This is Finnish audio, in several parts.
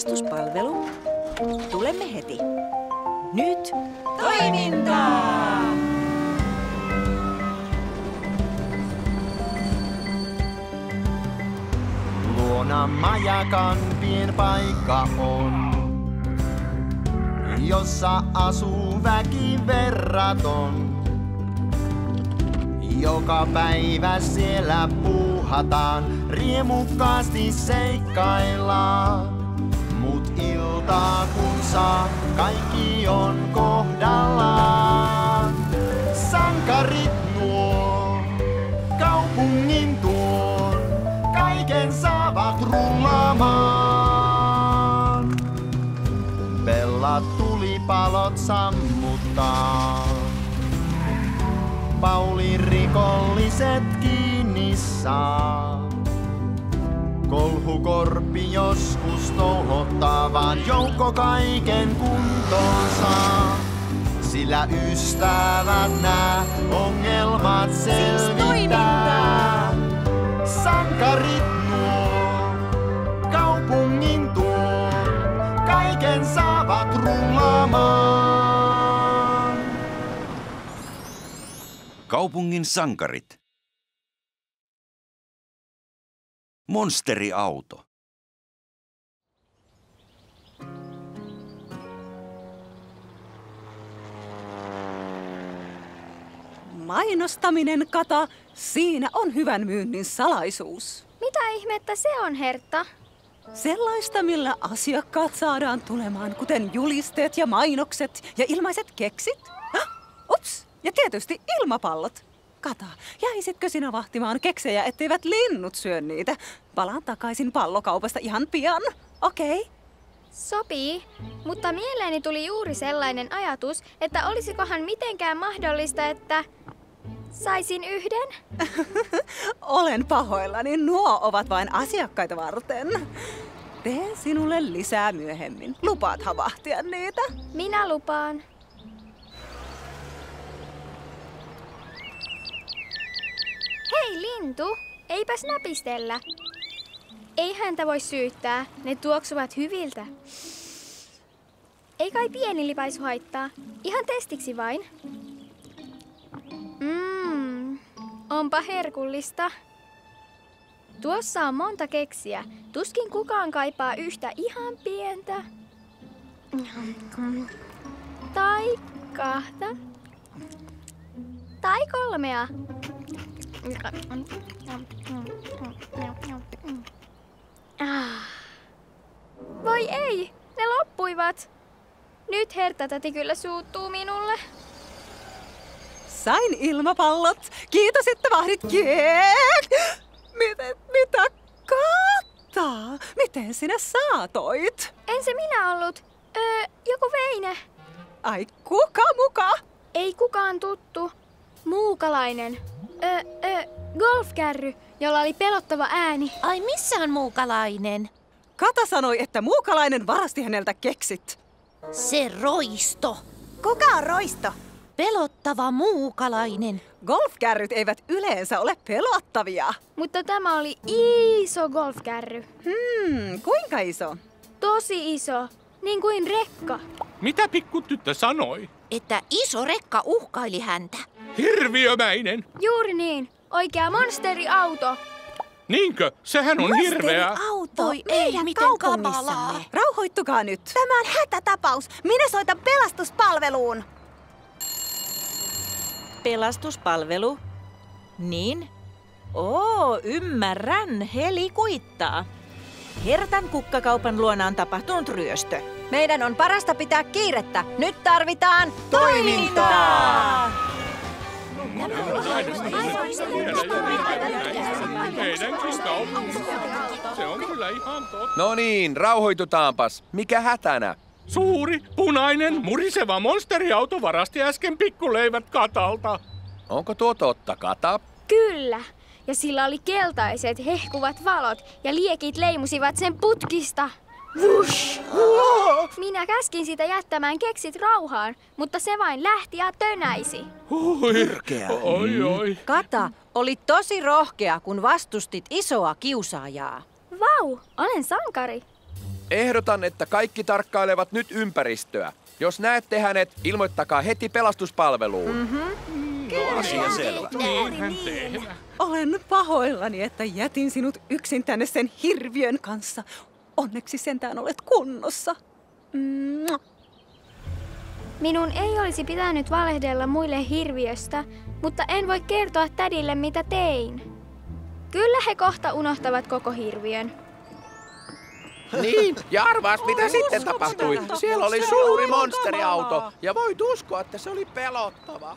Pelastuspalvelu. Tulemme heti. Nyt toimintaa! Luona majakan pien paikka on, jossa asuu väki verraton. Joka päivä siellä puuhataan, riemukkaasti seikkaillaan. Mut iltaa kun saa, kaikki on kohdallaan. Sankarit nuo, kaupungin tuon, kaiken saavat rullaamaan. Pellat tulipalot sammuttaa. Paulin rikolliset kiinni saa. Kolhukorppi joskus touhottaa, vaan joukko kaiken kuntonsa. Sillä ystävät nää ongelmat selvittää. Sankarit nuo, kaupungin tuo, kaiken saavat rullaamaan. Kaupungin sankarit. Monsteriauto. Mainostaminen, Kata, siinä on hyvän myynnin salaisuus. Mitä ihmettä se on, Hertta? Sellaista, millä asiakkaat saadaan tulemaan, kuten julisteet ja mainokset ja ilmaiset keksit. Ups! Ja tietysti ilmapallot. Kata, jäisitkö sinä vahtimaan keksejä, etteivät linnut syö niitä? Palaan takaisin pallokaupasta ihan pian. Okei. Sopii, mutta mieleeni tuli juuri sellainen ajatus, että olisikohan mitenkään mahdollista, että saisin yhden? Olen pahoillani, nuo ovat vain asiakkaita varten. Teen sinulle lisää myöhemmin. Lupaathan vahtia niitä? Minä lupaan. Hei lintu, eipäs näpistellä. Ei häntä voi syyttää, ne tuoksuvat hyviltä. Ei kai pieni lipaisu haittaa, ihan testiksi vain. Onpa herkullista. Tuossa on monta keksiä, tuskin kukaan kaipaa yhtä ihan pientä. Tai kahta. Tai kolmea. Voi ei, ne loppuivat. Nyt Hertta-täti kyllä suuttuu minulle. Sain ilmapallot. Kiitos, että vahdit. Mitä Kata? Miten sinä saatoit? En se minä ollut. Joku Veine. Ai kuka muka? Ei kukaan tuttu. Muukalainen. Golfkärry, jolla oli pelottava ääni. Ai missä on muukalainen? Kata sanoi, että muukalainen varasti häneltä keksit. Se Roisto. Kuka on Roisto? Pelottava muukalainen. Golfkärryt eivät yleensä ole pelottavia. Mutta tämä oli iso golfkärry. Kuinka iso? Tosi iso. Niin kuin rekka. Mitä pikkutyttö sanoi? Että iso rekka uhkaili häntä. Hirviömäinen. Juuri niin. Oikea monsteriauto. Niinkö? Sehän on hirveä. Auto Oi, ei, miten kamalaa. Rauhoittukaa nyt. Tämä on hätätapaus. Minä soitan pelastuspalveluun. Pelastuspalvelu. Niin? Ymmärrän. Heli kuittaa. Hertan kukkakaupan luona on tapahtunut ryöstö. Meidän on parasta pitää kiirettä. Nyt tarvitaan toimintaa! Se on kyllä ihan totta. No niin, rauhoitutaanpas. Mikä hätänä? Suuri, punainen, muriseva monsteriauto varasti äsken pikkuleivät Katalta. Onko tuo totta, Kata? Kyllä. Ja sillä oli keltaiset, hehkuvat valot ja liekit leimusivat sen putkista. Vush! Minä käskin sitä jättämään keksit rauhaan, mutta se vain lähti ja tönäisi. Hirkeä. Oi. Kata, oli tosi rohkea, kun vastustit isoa kiusaajaa. Vau, olen sankari. Ehdotan, että kaikki tarkkailevat nyt ympäristöä. Jos näette hänet, ilmoittakaa heti pelastuspalveluun. Asia selvä. Niinhän tehdään. Olen pahoillani, että jätin sinut yksin tänne sen hirviön kanssa. Onneksi sentään olet kunnossa. Minun ei olisi pitänyt valehdella muille hirviöstä, mutta en voi kertoa tädille, mitä tein. Kyllä he kohta unohtavat koko hirviön. Niin, ja arvaas mitä sitten tapahtui. Siellä oli suuri monsteriauto, ja voit uskoa, että se oli pelottava.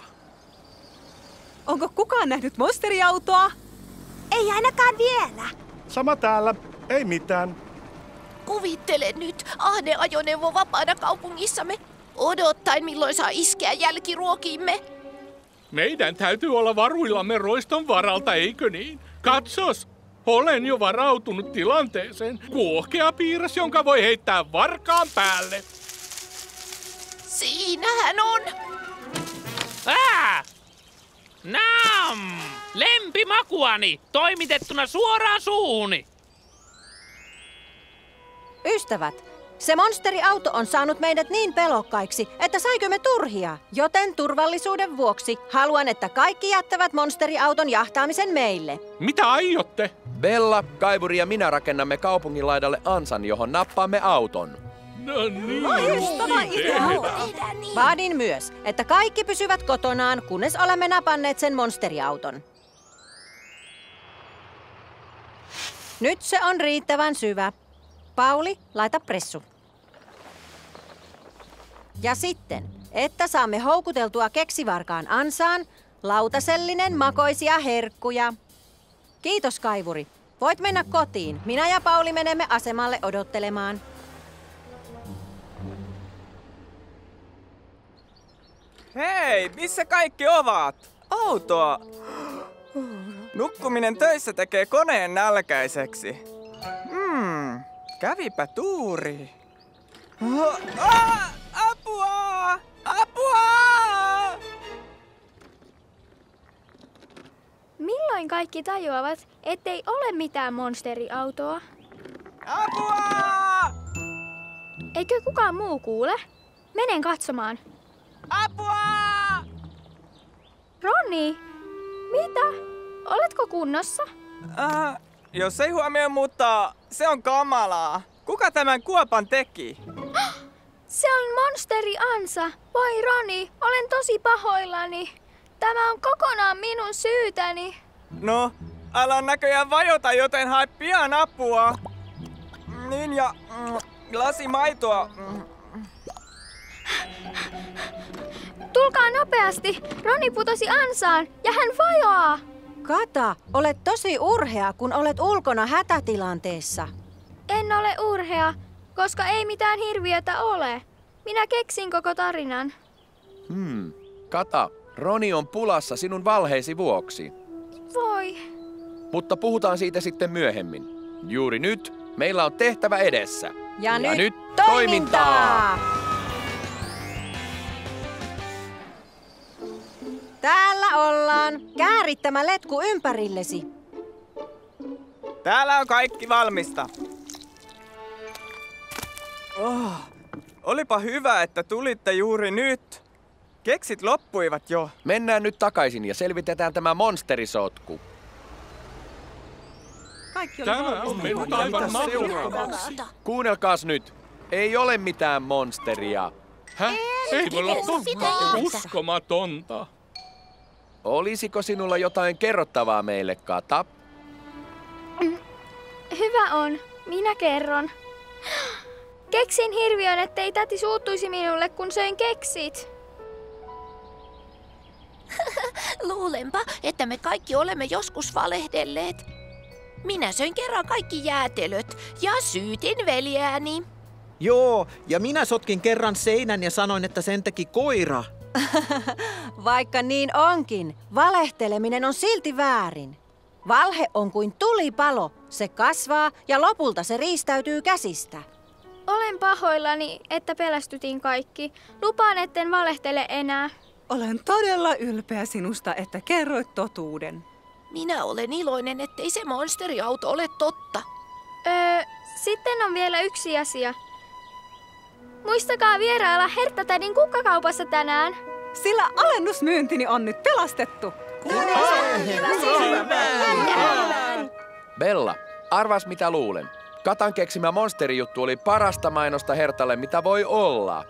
Onko kukaan nähnyt monsteriautoa? Ei ainakaan vielä. Sama täällä. Ei mitään. Kuvittele nyt ahneajoneuvo vapaana kaupungissamme, odottaen milloin saa iskeä jälkiruokiimme. Meidän täytyy olla varuillamme roiston varalta, eikö niin? Katsos! Olen jo varautunut tilanteeseen. Kuohkea piiras, jonka voi heittää varkaan päälle. Siinähän on. Nam! Lempimakuani, toimitettuna suoraan suuhuni. Ystävät, se monsteriauto on saanut meidät niin pelokkaiksi, että saikömme turhia. Joten turvallisuuden vuoksi haluan, että kaikki jättävät monsteriauton jahtaamisen meille. Mitä aiotte? Bella, Kaivuri ja minä rakennamme kaupungin laidalle ansan, johon nappaamme auton. No niin. Vaadin myös, että kaikki pysyvät kotonaan, kunnes olemme napanneet sen monsteriauton. Nyt se on riittävän syvä. Pauli, laita pressu. Ja sitten, että saamme houkuteltua keksivarkaan ansaan, lautasellinen makoisia herkkuja. Kiitos, Kaivuri. Voit mennä kotiin. Minä ja Pauli menemme asemalle odottelemaan. Hei, missä kaikki ovat? Outoa. Nukkuminen töissä tekee koneen nälkäiseksi. Kävipä tuuri. Apua! Apua! Milloin kaikki tajuavat, ettei ole mitään monsteriautoa? Apua! Eikö kukaan muu kuule? Menen katsomaan. Apua! Roni, mitä? Oletko kunnossa? Jos ei huomioi, mutta se on kamalaa. Kuka tämän kuopan teki? Se on monsteri Ansa. Voi Roni, olen tosi pahoillani. Tämä on kokonaan minun syytäni. No, alan näköjään vajota, joten hae pian apua. Niin ja lasi maitoa. Tulkaa nopeasti. Roni putosi ansaan ja hän vajoaa. Kata, olet tosi urhea, kun olet ulkona hätätilanteessa. En ole urhea, koska ei mitään hirviötä ole. Minä keksin koko tarinan. Kata, Roni on pulassa sinun valheesi vuoksi. Voi. Mutta puhutaan siitä sitten myöhemmin. Juuri nyt meillä on tehtävä edessä. Ja nyt toimintaa! Täällä ollaan. Kääri tämä letku ympärillesi. Täällä on kaikki valmista. Olipa hyvä, että tulitte juuri nyt. Keksit loppuivat jo. Mennään nyt takaisin ja selvitetään tämä monsterisotku. Tämä on mennyt aivan mahdottomaksi. Kuunnelkaas nyt. Ei ole mitään monsteria. Ei voi olla totta. Uskomatonta. Olisiko sinulla jotain kerrottavaa meille, Kata? Hyvä on. Minä kerron. Keksin hirviön, ettei täti suuttuisi minulle, kun söin keksit. Luulenpa, että me kaikki olemme joskus valehdelleet. Minä söin kerran kaikki jäätelöt ja syytin veljääni. Joo, ja minä sotkin kerran seinän ja sanoin, että sen teki koira. Vaikka niin onkin, valehteleminen on silti väärin. Valhe on kuin tulipalo. Se kasvaa ja lopulta se riistäytyy käsistä. Olen pahoillani, että pelästytin kaikki. Lupaan, etten valehtele enää. Olen todella ylpeä sinusta, että kerroit totuuden. Minä olen iloinen, ettei se monsteriauto ole totta. Sitten on vielä yksi asia. Muistakaa vierailla Herttatädin kukkakaupassa tänään. Sillä alennusmyyntini on nyt pelastettu. Bella, arvas mitä luulen. Katan keksimä monsterijuttu oli parasta mainosta Hertalle, mitä voi olla.